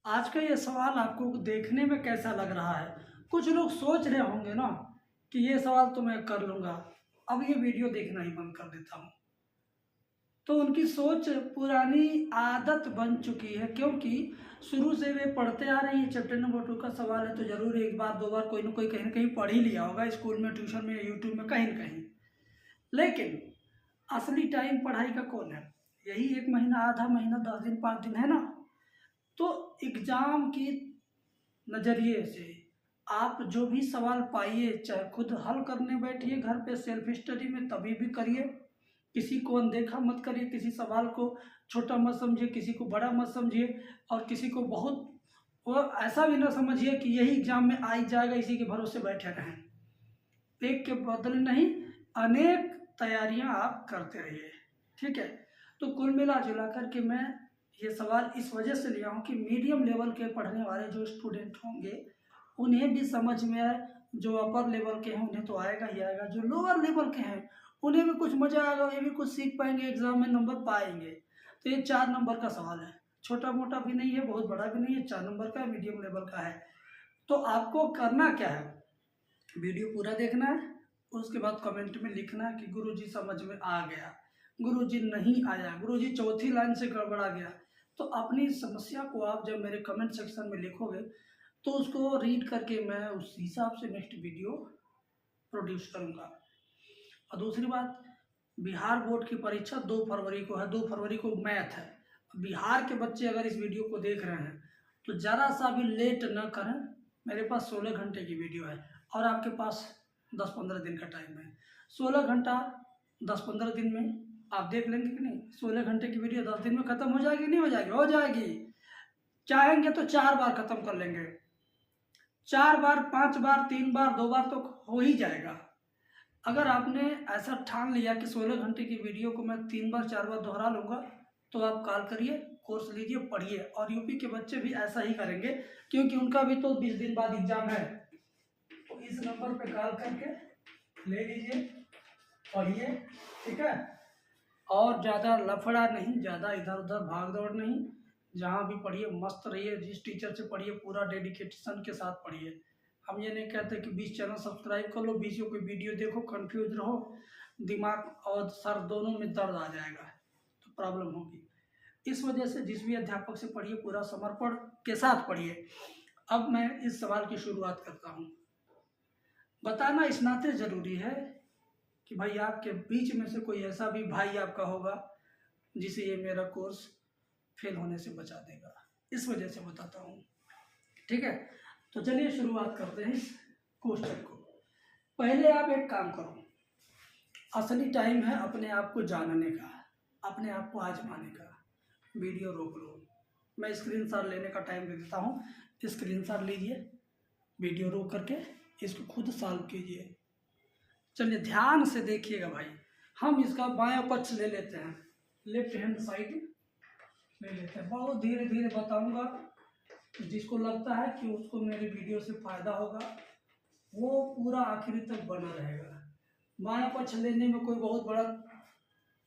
आज का ये सवाल आपको देखने में कैसा लग रहा है? कुछ लोग सोच रहे होंगे ना कि ये सवाल तो मैं कर लूँगा, अब ये वीडियो देखना ही बंद कर देता हूँ। तो उनकी सोच पुरानी आदत बन चुकी है, क्योंकि शुरू से वे पढ़ते आ रहे हैं। चैप्टर नंबर 2 का सवाल है तो ज़रूर एक बार दो बार कोई ना कोई कहीं ना कहीं पढ़ ही लिया होगा, स्कूल में, ट्यूशन में, यूट्यूब में, कहीं ना कहीं। लेकिन असली टाइम पढ़ाई का कौन है? यही 1 महीना, आधा महीना, 10 दिन, 5 दिन है ना। तो एग्जाम की नज़रिए से आप जो भी सवाल पाइए, चाहे खुद हल करने बैठिए घर पे सेल्फ स्टडी में, तभी भी करिए। किसी को अनदेखा मत करिए, किसी सवाल को छोटा मत समझिए, किसी को बड़ा मत समझिए, और किसी को बहुत वो ऐसा भी ना समझिए कि यही एग्जाम में आ ही जाएगा, इसी के भरोसे बैठे रहें। एक के बदले नहीं, अनेक तैयारियां आप करते रहिए, ठीक है। तो कुल मिला जुला कर के मैं ये सवाल इस वजह से लिया हूँ कि मीडियम लेवल के पढ़ने वाले जो स्टूडेंट होंगे उन्हें भी समझ में आए। जो अपर लेवल के हैं उन्हें तो आएगा ही आएगा, जो लोअर लेवल के हैं उन्हें भी कुछ मजा आएगा, ये भी कुछ सीख पाएंगे, एग्जाम में नंबर पाएंगे। तो ये 4 नंबर का सवाल है, छोटा मोटा भी नहीं है, बहुत बड़ा भी नहीं है, 4 नंबर का मीडियम लेवल का है। तो आपको करना क्या है, वीडियो पूरा देखना है, उसके बाद कमेंट में लिखना है कि गुरुजी समझ में आ गया, गुरुजी नहीं आया, गुरुजी चौथी लाइन से गड़बड़ा गया। तो अपनी समस्या को आप जब मेरे कमेंट सेक्शन में लिखोगे तो उसको रीड करके मैं उस हिसाब से नेक्स्ट वीडियो प्रोड्यूस करूँगा। और दूसरी बात, बिहार बोर्ड की परीक्षा 2 फरवरी को है, 2 फरवरी को मैथ है। बिहार के बच्चे अगर इस वीडियो को देख रहे हैं तो ज़रा सा भी लेट न करें। मेरे पास 16 घंटे की वीडियो है और आपके पास 10-15 दिन का टाइम है। 16 घंटा 10-15 दिन में आप देख लेंगे कि नहीं? 16 घंटे की वीडियो 10 दिन में ख़त्म हो जाएगी, नहीं हो जाएगी? हो जाएगी। चाहेंगे तो 4 बार ख़त्म कर लेंगे, 4 बार, 5 बार, 3 बार, 2 बार तो हो ही जाएगा। अगर आपने ऐसा ठान लिया कि 16 घंटे की वीडियो को मैं 3 बार 4 बार दोहरा लूँगा, तो आप कॉल करिए, कोर्स लीजिए, पढ़िए। और यूपी के बच्चे भी ऐसा ही करेंगे, क्योंकि उनका भी तो 20 दिन बाद एग्जाम है। तो इस नंबर पे कॉल करके ले लीजिए, पढ़िए, ठीक है। और ज़्यादा लफड़ा नहीं, ज़्यादा इधर उधर भाग दौड़ नहीं। जहाँ भी पढ़िए मस्त रहिए, जिस टीचर से पढ़िए पूरा डेडिकेशन के साथ पढ़िए। हम ये नहीं कहते कि 20 चैनल सब्सक्राइब कर लो, 20 कोई वीडियो देखो, कंफ्यूज रहो, दिमाग और सर दोनों में दर्द आ जाएगा तो प्रॉब्लम होगी। इस वजह से जिस भी अध्यापक से पढ़िए पूरा समर्पण के साथ पढ़िए। अब मैं इस सवाल की शुरुआत करता हूँ। बताना इस नाते ज़रूरी है कि भाई आपके बीच में से कोई ऐसा भी भाई आपका होगा जिसे ये मेरा कोर्स फेल होने से बचा देगा, इस वजह से बताता हूँ, ठीक है। तो चलिए शुरुआत करते हैं इस क्वेश्चन को। पहले आप एक काम करो, असली टाइम है अपने आप को जानने का, अपने आप को आजमाने का। वीडियो रोक लो, मैं स्क्रीनशॉट लेने का टाइम दे देता हूँ, स्क्रीनशॉट लीजिए, वीडियो रोक करके इसको खुद सॉल्व कीजिए। चलिए ध्यान से देखिएगा भाई। हम इसका बायां पक्ष ले लेते हैं, लेफ्ट हैंड साइड ले लेते हैं। बहुत धीरे धीरे बताऊंगा, जिसको लगता है कि उसको मेरे वीडियो से फ़ायदा होगा वो पूरा आखिरी तक बना रहेगा। बायां पक्ष लेने में कोई बहुत बड़ा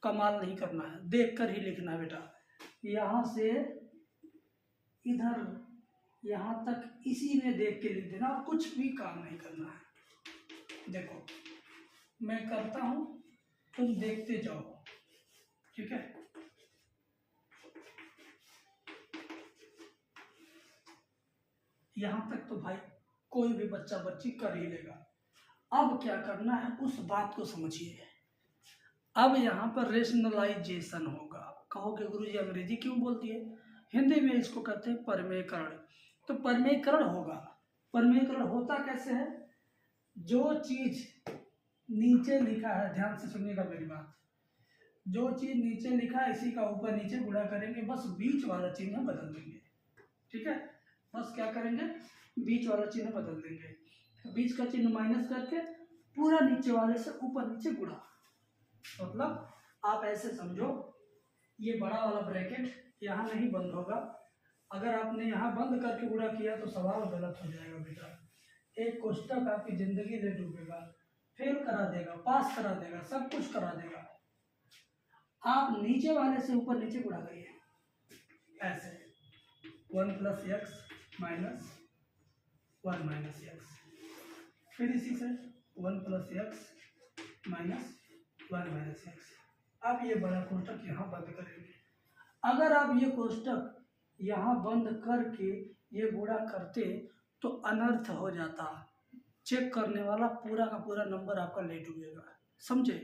कमाल नहीं करना है, देख कर ही लिखना है बेटा। यहाँ से इधर यहाँ तक इसी में देख के लिख देना, और कुछ भी काम नहीं करना है। देखो मैं करता हूँ, तुम देखते जाओ, ठीक है। यहाँ तक तो भाई कोई भी बच्चा बच्ची कर ही लेगा। अब क्या करना है उस बात को समझिए। अब यहाँ पर रेशनलाइजेशन होगा। कहोगे गुरुजी अंग्रेजी क्यों बोल दिए? हिंदी में इसको कहते हैं परमेयकरण। तो परमेयकरण होगा। परमेयकरण होता कैसे है? जो चीज नीचे लिखा है, ध्यान से सुनिएगा मेरी बात, जो चीज नीचे लिखा है इसी का ऊपर नीचे गुणा करेंगे, बस बीच वाला चिन्ह बदल देंगे, ठीक है। बस क्या करेंगे, बीच वाला चिन्ह बदल देंगे। तो बीच का चिन्ह माइनस करके पूरा नीचे वाले से ऊपर नीचे गुणा। मतलब आप ऐसे समझो, ये बड़ा वाला ब्रैकेट यहाँ नहीं बंद होगा। अगर आपने यहाँ बंद करके गुणा किया तो सवाल गलत हो जाएगा बेटा। एक कोष्टक आपकी जिंदगी ले डूबेगा, फेल करा देगा, पास करा देगा, सब कुछ करा देगा। आप नीचे वाले से ऊपर नीचे गुणा करिए, ऐसे 1 plus x minus 1 minus x. फिर इसी से 1 plus x minus 1 minus x. अब ये बड़ा कोष्टक यहाँ बंद करेंगे। अगर आप ये कोष्टक यहाँ बंद करके ये गुणा करते तो अनर्थ हो जाता। चेक करने वाला पूरा का पूरा नंबर आपका लेट हुएगा। समझे?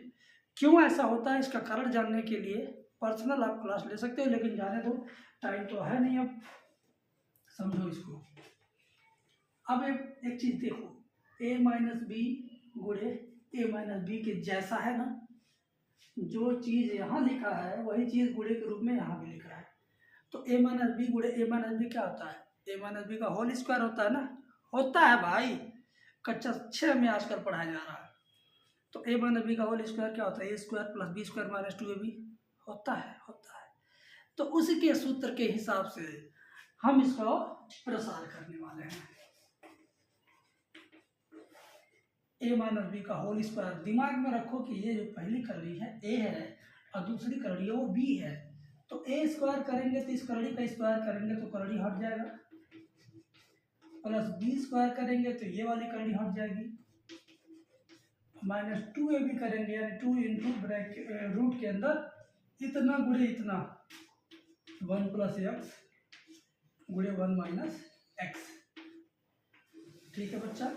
क्यों ऐसा होता है, इसका कारण जानने के लिए पर्सनल आप क्लास ले सकते हो, लेकिन जाने दो, टाइम तो है नहीं अब। समझो इसको। अब एक चीज देखो, a माइनस बी गुणे a माइनस बी के जैसा है ना। जो चीज यहाँ लिखा है वही चीज गुणे के रूप में यहाँ भी लिखा है। तो a माइनस बी गुणे a माइनस बी क्या होता है? a माइनस बी का होल स्क्वायर होता है ना। होता है भाई, कक्षा 6 में आजकल पढ़ाया जा रहा है। तो a माइनस बी का होल स्क्वायर क्या होता है? a square plus b square minus 2ab होता है। तो उसी के सूत्र के हिसाब से हम इसको प्रसार करने वाले हैं। a माइनस बी का होल स्क्वायर, दिमाग में रखो कि ये जो पहली करड़ी है a है और दूसरी करड़ी है वो b है। तो a स्क्वायर करेंगे तो इस करड़ी का स्क्वायर करेंगे तो करड़ी हट जाएगा, प्लस b स्क्वायर करेंगे तो ये वाली करड़ी हट जाएगी, माइनस 2ab करेंगे यानी 2 इंटू ब्रैकेट रूट के अंदर इतना गुणे इतना 1 प्लस एक्स गुणे 1 माइनस एक्स। ठीक है बच्चा,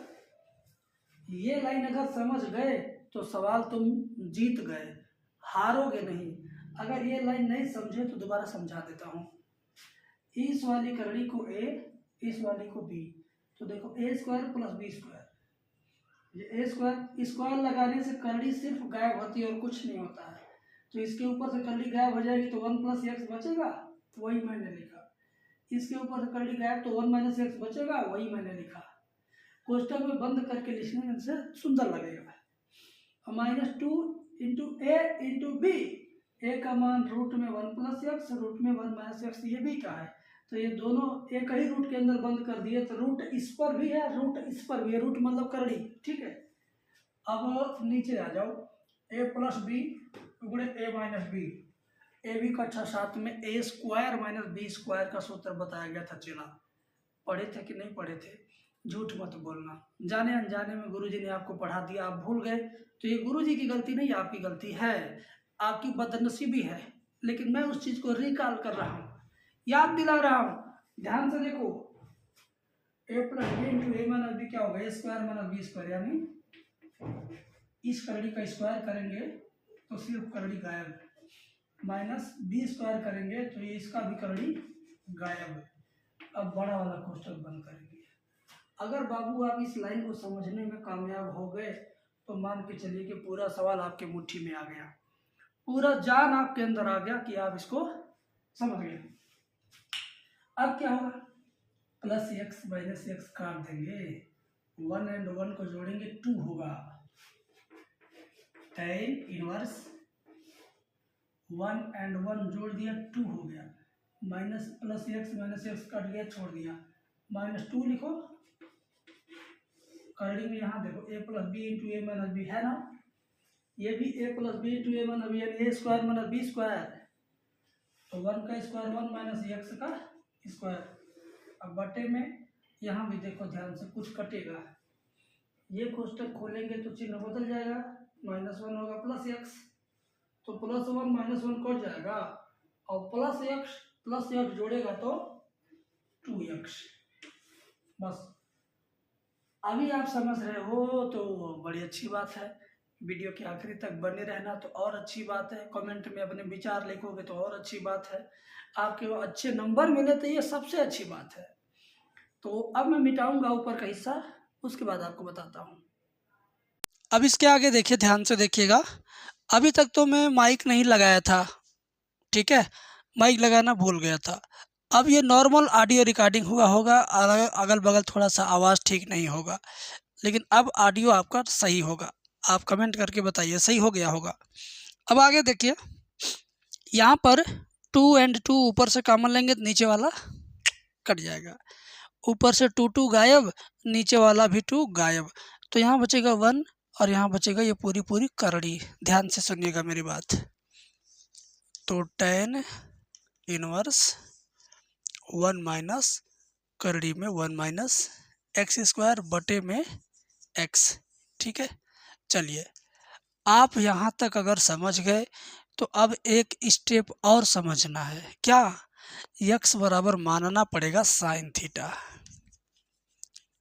ये लाइन अगर समझ गए तो सवाल तुम जीत गए, हारोगे नहीं। अगर ये लाइन नहीं समझे तो दोबारा समझा देता हूँ। इस वाली करड़ी को a, इस वाली को b, तो देखो a square plus b square, ये a स्क्वायर स्क्वायर लगाने से करड़ी सिर्फ गायब होती है और कुछ नहीं होता है। तो इसके ऊपर से करड़ी गायब हो जाएगी तो 1 प्लस एक्स बचेगा, वही मैंने लिखा। इसके ऊपर से करड़ी गायब तो 1 माइनस एक्स बचेगा, वही मैंने लिखा। कोष्टक में बंद करके लिखने में से सुंदर लगेगा। माइनस 2 इंटू ए इंटू बी, ए का मान रूट में 1 प्लस एक्स, रूट में 1 माइनस एक्स, ये भी का है। तो ये दोनों एक ही रूट के अंदर बंद कर दिए, तो रूट इस पर भी है, रूट इस पर भी है, रूट मतलब करड़ी। ठीक है, अब नीचे आ जाओ, a प्लस बी गुणे a minus b. A b कक्षा 7 में a square minus b square का सूत्र बताया गया था। चला पढ़े थे कि नहीं पढ़े थे? झूठ मत बोलना। जाने अनजाने में गुरुजी ने आपको पढ़ा दिया, आप भूल गए, तो ये गुरुजी की गलती नहीं, आपकी गलती है, आपकी बदनसीबी है। लेकिन मैं उस चीज को रिकॉल कर रहा हूँ, याद दिला रहा हूँ। ध्यान से देखो, a plus b into a minus b क्या होगा? A square minus b square, यानी इस करड़ी का स्क्वायर करेंगे तो सिर्फ करड़ी गायब, माइनस बी स्क्वायर करेंगे तो ये इसका भी करड़ी गायब। अब बड़ा वाला कोष्टक बंद करेंगे। अगर बाबू आप इस लाइन को समझने में कामयाब हो गए तो मान के चलिए कि पूरा सवाल आपके मुट्ठी में आ गया, पूरा जान आपके अंदर आ गया कि आप इसको समझ गए। अब क्या होगा? प्लस एक्स माइनस एक्स काट देंगे, 1 एंड 1 को जोड़ेंगे 2 होगा, tan इनवर्स 1 एंड 1 जोड़ दिया 2 हो गया, minus plus x minus x काट दिया छोड़ दिया, माइनस 2 लिखो। करड़ी में यहाँ देखो a plus b into a minus b है ना, ये भी a plus b into a minus b, यानी a square minus b square, तो 1 का स्क्वायर 1 माइनस एक्स का स्क्वायर। अब बटे में यहाँ भी देखो ध्यान से, कुछ कटेगा, ये कोष्टक खोलेंगे तो चिन्ह बदल जाएगा, माइनस 1 होगा प्लस एक्स, तो प्लस 1 माइनस 1 कट जाएगा, और प्लस एक्स जोड़ेगा तो 2x। बस अभी आप समझ रहे हो तो बड़ी अच्छी बात है। वीडियो के आखिरी तक बने रहना तो और अच्छी बात है। कमेंट में अपने विचार लिखोगे तो और अच्छी बात है। आपके वो अच्छे नंबर मिले तो ये सबसे अच्छी बात है। तो अब मैं मिटाऊंगा ऊपर का हिस्सा, उसके बाद आपको बताता हूँ। अब इसके आगे देखिए, ध्यान से देखिएगा। अभी तक तो मैं माइक नहीं लगाया था, ठीक है, माइक लगाना भूल गया था। अब ये नॉर्मल ऑडियो रिकॉर्डिंग हुआ होगा, अगल बगल थोड़ा सा आवाज़ ठीक नहीं होगा, लेकिन अब ऑडियो आपका सही होगा। आप कमेंट करके बताइए सही हो गया होगा। अब आगे देखिए, यहाँ पर 2 एंड 2 ऊपर से कॉमन लेंगे तो नीचे वाला कट जाएगा, ऊपर से 2 गायब, नीचे वाला भी 2 गायब, तो यहाँ बचेगा 1 और यहाँ बचेगा ये पूरी करड़ी। ध्यान से सुनिएगा मेरी बात। तो tan इनवर्स 1 माइनस करड़ी में 1 माइनस एक्स स्क्वायर बटे में एक्स। ठीक है, चलिए आप यहाँ तक अगर समझ गए तो अब एक स्टेप और समझना है। क्या? यक्स बराबर मानना पड़ेगा साइन थीटा।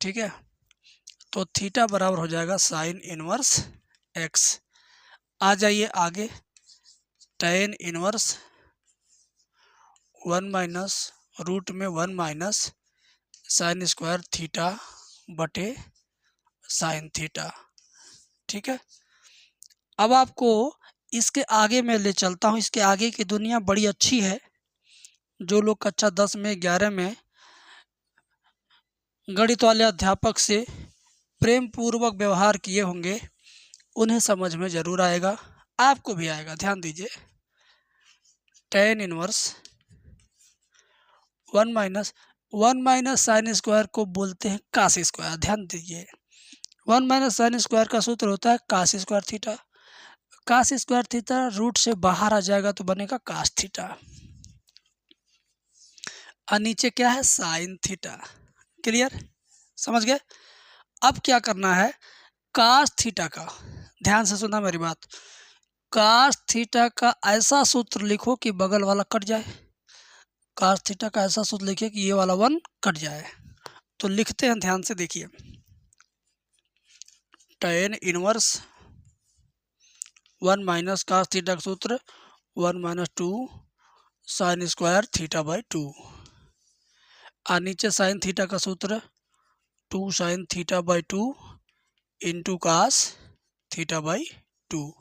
ठीक है, तो थीटा बराबर हो जाएगा साइन इनवर्स एक्स। आ जाइए आगे, टेन इनवर्स 1 माइनस रूट में 1 माइनस साइन स्क्वायर थीटा बटे साइन थीटा। ठीक है, अब आपको इसके आगे मैं ले चलता हूँ। इसके आगे की दुनिया बड़ी अच्छी है। जो लोग कक्षा 10 में 11 में गणित वाले अध्यापक से प्रेम पूर्वक व्यवहार किए होंगे उन्हें समझ में ज़रूर आएगा, आपको भी आएगा। ध्यान दीजिए, ten inverse 1 minus sine square को बोलते हैं कास स्क्वायर। ध्यान दीजिए, 1 माइनस साइन स्क्वायर का सूत्र होता है cos square theta. Cos square theta root से बाहर आ जाएगा तो बनेगा कास थीटा, और नीचे क्या है? Sine theta. क्लियर? समझ गए? अब क्या करना है? कास थीटा का, ध्यान से सुनना मेरी बात, कास थीटा का ऐसा सूत्र लिखो कि बगल वाला कट जाए। कास थीटा का ऐसा सूत्र लिखिए कि ये वाला 1 कट जाए। तो लिखते हैं, ध्यान से देखिए, tan inverse 1 minus cos theta का सूत्र 1 minus 2 sine square theta by 2, और नीचे साइन थीटा का सूत्र 2 sine theta by 2 into cos theta by 2।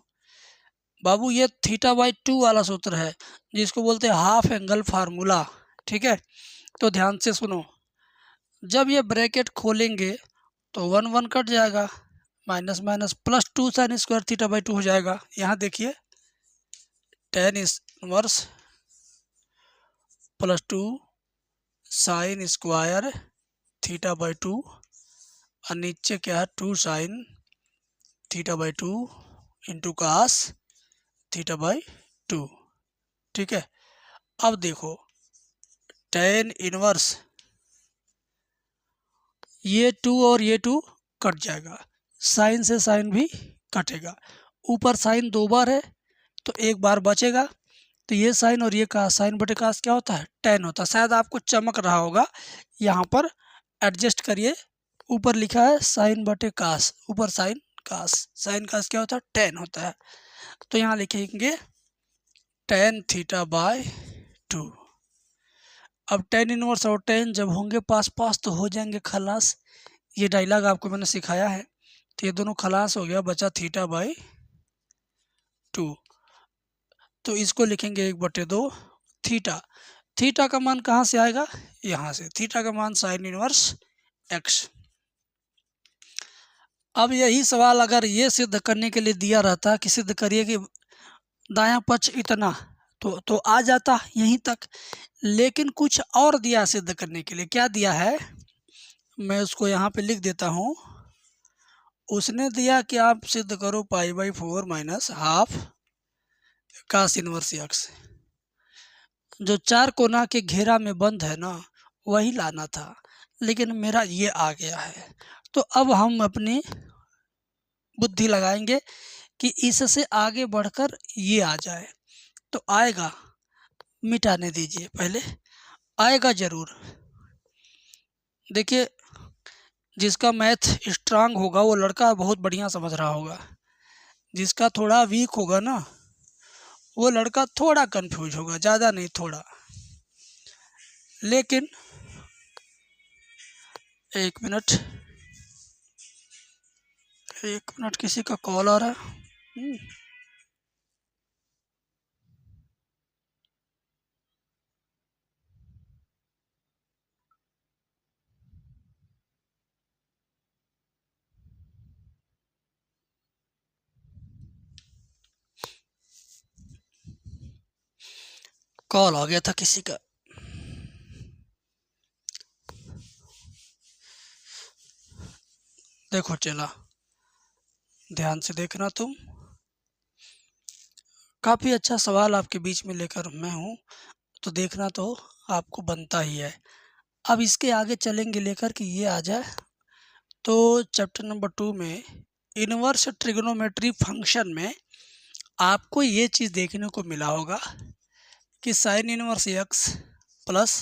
बाबू ये थीटा बाई 2 वाला सूत्र है जिसको बोलते हैं हाफ एंगल फार्मूला। ठीक है, तो ध्यान से सुनो, जब ये ब्रैकेट खोलेंगे तो 1 1 कट जाएगा, minus minus plus 2 sine square theta by 2 हो जाएगा। यहाँ देखिए, tan inverse plus 2 sine square theta by 2, और नीचे क्या है? 2 sine theta by 2 into cos theta by 2। ठीक है, अब देखो, टेन इनवर्स ये 2 और ये 2 कट जाएगा, साइन से साइन भी कटेगा, ऊपर साइन 2 बार है तो 1 बार बचेगा। तो ये साइन और ये कास, साइन बटे कास क्या होता है? टेन होता है। शायद आपको चमक रहा होगा, यहाँ पर एडजस्ट करिए, ऊपर लिखा है साइन बटे कास, ऊपर साइन कास, साइन कास क्या होता है? टेन होता है। तो यहाँ लिखेंगे टेन थीटा बाय 2। अब टेन इनवर्स और टेन जब होंगे पास पास तो हो जाएंगे खलास। ये डायलॉग आपको मैंने सिखाया है, तो ये दोनों खलास हो गया, बचा थीटा बाई 2। तो इसको लिखेंगे 1/2 थीटा। थीटा का मान कहाँ से आएगा? यहाँ से। थीटा का मान साइन इनवर्स एक्स। अब यही सवाल अगर ये सिद्ध करने के लिए दिया रहता कि सिद्ध करिए कि दायां पक्ष इतना, तो आ जाता यहीं तक। लेकिन कुछ और दिया सिद्ध करने के लिए। क्या दिया है मैं उसको यहाँ पे लिख देता हूँ। उसने दिया कि आप सिद्ध करो π/4 माइनस हाफ कास इनवर्स एक्स। जो 4 कोना के घेरा में बंद है ना, वही लाना था, लेकिन मेरा ये आ गया है। तो अब हम अपनी बुद्धि लगाएंगे कि इससे आगे बढ़कर ये आ जाए। तो आएगा, मिटाने दीजिए, पहले आएगा ज़रूर। देखिए, जिसका मैथ स्ट्रांग होगा वो लड़का बहुत बढ़िया समझ रहा होगा, जिसका थोड़ा वीक होगा ना वो लड़का थोड़ा कंफ्यूज होगा, ज़्यादा नहीं, थोड़ा। लेकिन एक मिनट किसी का कॉल आ रहा है। कॉल आ गया था किसी का। देखो चला, ध्यान से देखना तुम। काफ़ी अच्छा सवाल आपके बीच में लेकर मैं हूँ, तो देखना तो आपको बनता ही है। अब इसके आगे चलेंगे लेकर कि ये आ जाए, तो चैप्टर नंबर 2 में इनवर्स ट्रिग्नोमेट्री फंक्शन में आपको ये चीज़ देखने को मिला होगा कि sine inverse x plus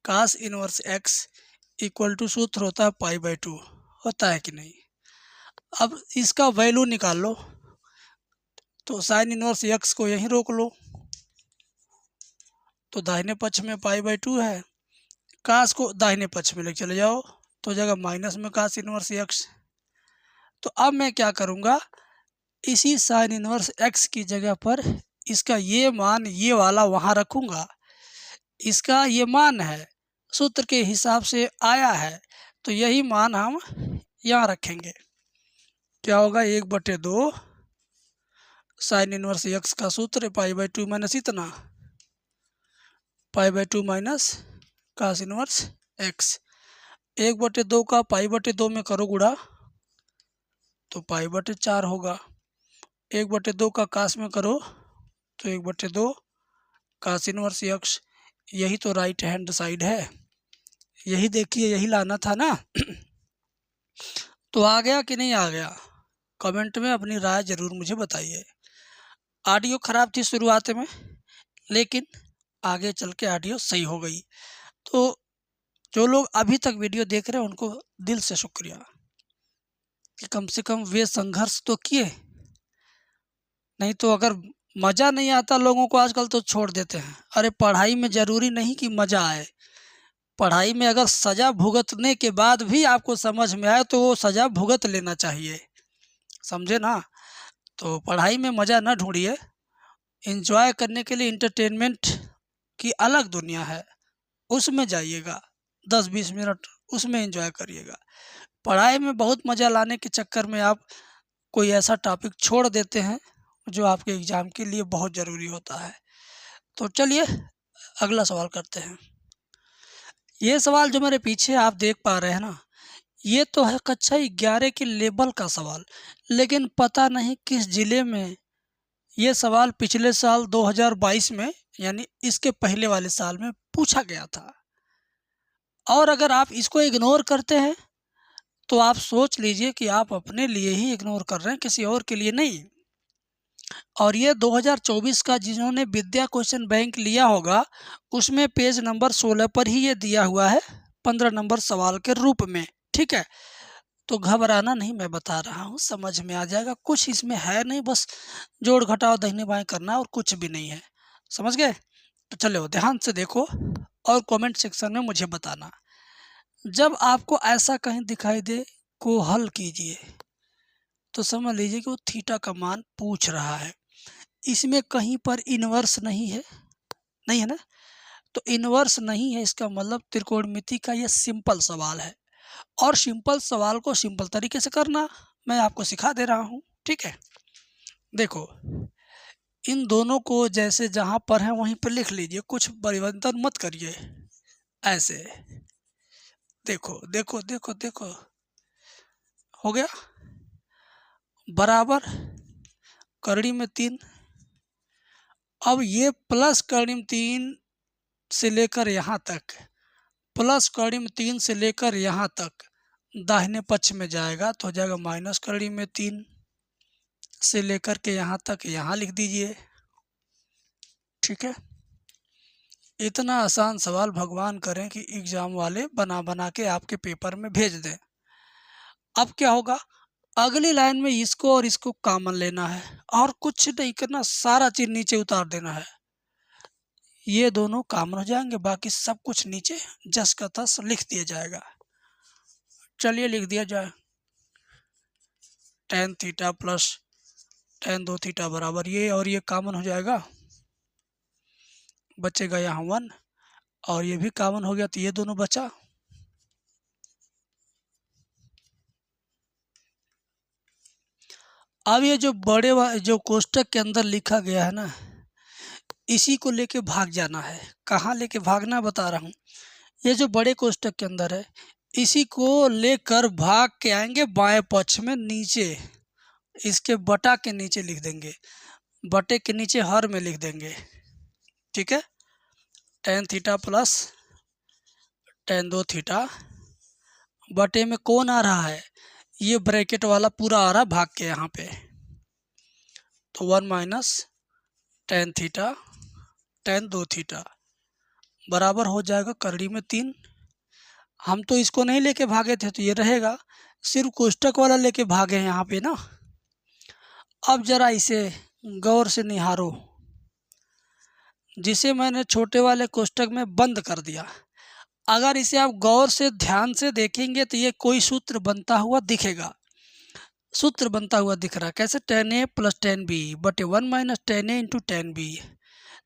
cos inverse x equal to सूत्र होता है π/2, होता है कि नहीं। अब इसका वैल्यू निकाल लो, तो साइन इनवर्स एक्स को यहीं रोक लो, तो दाहिने पक्ष में π/2 है, कास को दाहिने पक्ष में लेके चले जाओ तो जगह माइनस में कास इनवर्स एक्स। तो अब मैं क्या करूँगा, इसी साइन इनवर्स एक्स की जगह पर इसका ये मान ये वाला वहाँ रखूँगा। इसका ये मान है, सूत्र के हिसाब से आया है, तो यही मान हम यहाँ रखेंगे। क्या होगा, 1/2 साइन इनवर्स एक्स का सूत्र π/2 माइनस इतना, π/2 माइनस कास इनवर्स एक्स। 1/2 का π/2 में करो गुणा तो π/4 होगा। 1/2 का कास में करो तो 1/2 कास इनवर्स एक्स। यही तो राइट हैंड साइड है, यही देखिए, यही लाना था ना। तो आ गया कि नहीं आ गया, कमेंट में अपनी राय ज़रूर मुझे बताइए। ऑडियो ख़राब थी शुरुआत में, लेकिन आगे चल के ऑडियो सही हो गई। तो जो लोग अभी तक वीडियो देख रहे हैं उनको दिल से शुक्रिया कि कम से कम वे संघर्ष तो किए। नहीं तो अगर मज़ा नहीं आता लोगों को आजकल तो छोड़ देते हैं। अरे पढ़ाई में ज़रूरी नहीं कि मज़ा आए, पढ़ाई में अगर सज़ा भुगतने के बाद भी आपको समझ में आए तो वो सज़ा भुगत लेना चाहिए, समझे ना। तो पढ़ाई में मज़ा ना ढूंढिए, एंजॉय करने के लिए इंटरटेनमेंट की अलग दुनिया है, उसमें जाइएगा 10-20 मिनट उसमें एंजॉय करिएगा। पढ़ाई में बहुत मज़ा लाने के चक्कर में आप कोई ऐसा टॉपिक छोड़ देते हैं जो आपके एग्ज़ाम के लिए बहुत ज़रूरी होता है। तो चलिए अगला सवाल करते हैं। ये सवाल जो मेरे पीछे आप देख पा रहे हैं ना, ये तो है कक्षा 11 के लेवल का सवाल, लेकिन पता नहीं किस ज़िले में ये सवाल पिछले साल 2022 में यानी इसके पहले वाले साल में पूछा गया था। और अगर आप इसको इग्नोर करते हैं तो आप सोच लीजिए कि आप अपने लिए ही इग्नोर कर रहे हैं, किसी और के लिए नहीं। और ये 2024 का जिन्होंने विद्या क्वेश्चन बैंक लिया होगा उसमें पेज नंबर 16 पर ही ये दिया हुआ है 15 नंबर सवाल के रूप में, ठीक है। तो घबराना नहीं, मैं बता रहा हूँ, समझ में आ जाएगा। कुछ इसमें है नहीं, बस जोड़ घटाव दाहिने बाएं करना है और कुछ भी नहीं है, समझ गए। तो चलो ध्यान से देखो और कमेंट सेक्शन में मुझे बताना। जब आपको ऐसा कहीं दिखाई दे को हल कीजिए, तो समझ लीजिए कि वो थीटा का मान पूछ रहा है। इसमें कहीं पर इन्वर्स नहीं है, नहीं है ना। तो इन्वर्स नहीं है इसका मतलब त्रिकोणमिति का ये सिंपल सवाल है, और सिंपल सवाल को सिंपल तरीके से करना मैं आपको सिखा दे रहा हूँ, ठीक है। देखो इन दोनों को जैसे जहाँ पर है वहीं पर लिख लीजिए, कुछ परिवर्तन मत करिए, ऐसे देखो देखो देखो देखो, हो गया बराबर करड़ी में 3। अब ये प्लस करड़ी में 3 से लेकर यहाँ तक, प्लस करड़ी में 3 से लेकर यहाँ तक दाहिने पक्ष में जाएगा तो हो जाएगा माइनस करड़ी में 3 से लेकर के यहाँ तक, यहाँ लिख दीजिए, ठीक है। इतना आसान सवाल भगवान करें कि एग्ज़ाम वाले बना बना के आपके पेपर में भेज दें। अब क्या होगा, अगली लाइन में इसको और इसको कॉमन लेना है और कुछ नहीं करना, सारा चीज़ नीचे उतार देना है। ये दोनों कॉमन हो जाएंगे, बाकी सब कुछ नीचे जस का तस लिख दिया जाएगा। चलिए लिख दिया जाए, tan theta plus tan 2 theta बराबर ये, और ये कॉमन हो जाएगा, बचेगा यहाँ 1 और ये भी कॉमन हो गया तो ये दोनों बचा। अब ये जो बड़े जो कोष्टक के अंदर लिखा गया है ना, इसी को लेके भाग जाना है। कहाँ लेके भागना बता रहा हूँ, ये जो बड़े कोष्टक के अंदर है इसी को लेकर भाग के आएंगे बाएं पक्ष में नीचे, इसके बटा के नीचे लिख देंगे, बटे के नीचे हर में लिख देंगे, ठीक है। Tan theta plus ten 2 theta बटे में कौन आ रहा है, ये ब्रैकेट वाला पूरा आ रहा है भाग के यहाँ पे, तो 1 minus tan theta tan 2 theta बराबर हो जाएगा करड़ी में 3। हम तो इसको नहीं लेके भागे थे तो ये रहेगा, सिर्फ कोष्टक वाला लेके भागे हैं यहाँ पे ना। अब जरा इसे गौर से निहारो, जिसे मैंने छोटे वाले कोष्टक में बंद कर दिया। अगर इसे आप गौर से ध्यान से देखेंगे तो ये कोई सूत्र बनता हुआ दिखेगा, सूत्र बनता हुआ दिख रहा है। कैसे, टेन ए प्लस टेन बी बटे 1 माइनस टेन ए इंटू टेन बी।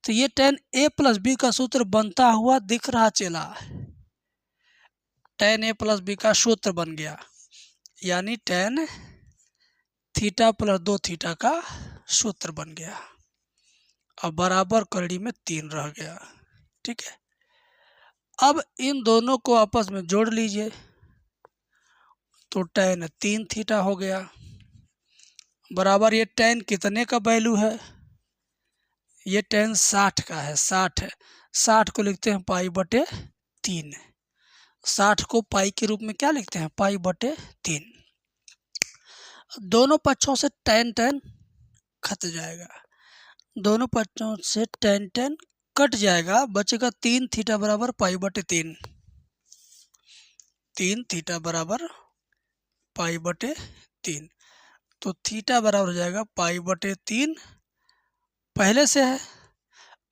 तो ये टेन ए प्लस बी का सूत्र बनता हुआ दिख रहा चला, टेन ए प्लस बी का सूत्र बन गया, यानी टेन थीटा प्लस 2 थीटा का सूत्र बन गया। अब बराबर करड़ी में 3 रह गया। ठीक है, अब इन दोनों को आपस में जोड़ लीजिए तो टेन 3 थीटा हो गया, बराबर ये टेन कितने का वैल्यू है, ये टेन 60 का है, 60 है। 60 को लिखते हैं पाई बटे 3, 60 को पाई के रूप में क्या लिखते हैं, पाई बटे 3। दोनों पक्षों से टेन टेन कट जाएगा, दोनों पक्षों से टेन टेन कट जाएगा, बचेगा 3 थीटा बराबर पाई बटे 3, 3 थीटा बराबर पाई बटे 3। तो थीटा बराबर हो जाएगा पाई बटे 3 पहले से है,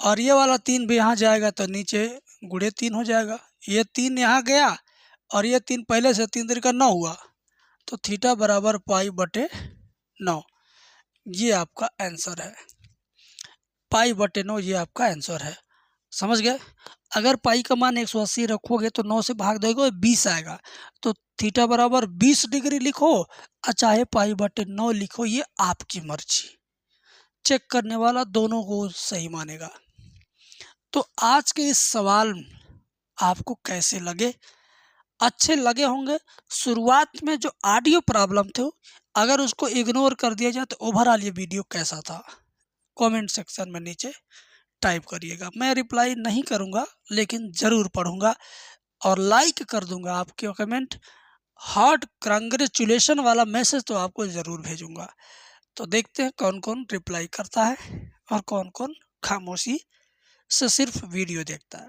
और ये वाला 3 भी यहाँ जाएगा तो नीचे गुणे 3 हो जाएगा। ये 3 यहाँ गया और ये 3 पहले से, 3 3 का 9 हुआ, तो थीटा बराबर पाई बटे 9। ये आपका आंसर है, पाई बटे 9 ये आपका आंसर है। समझ गए। अगर पाई का मान 180 रखोगे तो 9 से भाग दोगे 20 आएगा, तो थीटा बराबर 20 डिग्री लिखो और चाहे पाई बटे 9 लिखो, ये आपकी मर्जी, चेक करने वाला दोनों को सही मानेगा। तो आज के इस सवाल आपको कैसे लगे, अच्छे लगे होंगे। शुरुआत में जो ऑडियो प्रॉब्लम थे अगर उसको इग्नोर कर दिया जाए तो ओवरऑल ये वीडियो कैसा था, कमेंट सेक्शन में नीचे टाइप करिएगा। मैं रिप्लाई नहीं करूँगा लेकिन ज़रूर पढ़ूँगा और लाइक कर दूँगा आपके कमेंट। हार्ट कांग्रेचुलेशन वाला मैसेज तो आपको ज़रूर भेजूँगा। तो देखते हैं कौन कौन रिप्लाई करता है और कौन कौन खामोशी से सिर्फ वीडियो देखता है।